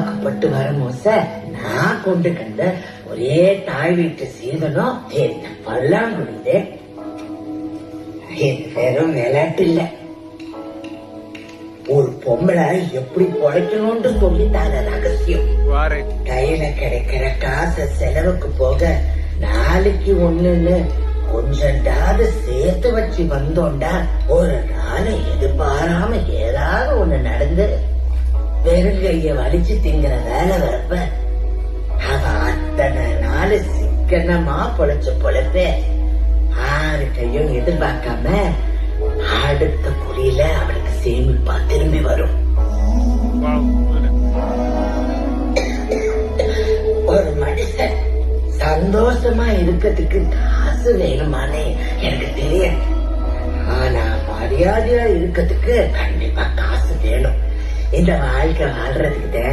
வாக்குப்பட்டு வரமோச நான் கொண்டு கண்ட ஒரே தாய் வீட்டு சீதனம் என்ன பல்லாங்குடிதே. இது வெறும் விளையாட்டு இல்ல, ஒரு பொம்பளை எப்படி பொழைக்கணும்னு சொல்லித்தான ரகசியம். கையில கிடைக்கிற காசை செலவுக்கு போக நாளைக்கு ஒண்ணுன்னு கொஞ்சண்டாவது சேர்த்து வச்சு வந்தோண்டா ஒரு நாளை எதிர்பாராம ஏதாவது ஒண்ணு நடந்து வெறுங்கைய வலிச்சு திங்கிற வேலை வரப்ப அவ அத்தனை நாள் சிக்கனமா பொழைச்ச பொழைப்ப ஆறு கையும் எதிர்பார்க்காம அடுத்த குடியில அவளுக்கு சேமிப்பா திரும்பி வரும். ஒரு மனுஷன் சந்தோஷமா இருக்கிறதுக்கு காசு வேணுமானே எனக்கு தெரியும். ஆனா மரியாதையா இருக்கிறதுக்கு கண்டிப்பா காசு வேணும். இந்த வாழ்க்கை வாழ்றதுக்கு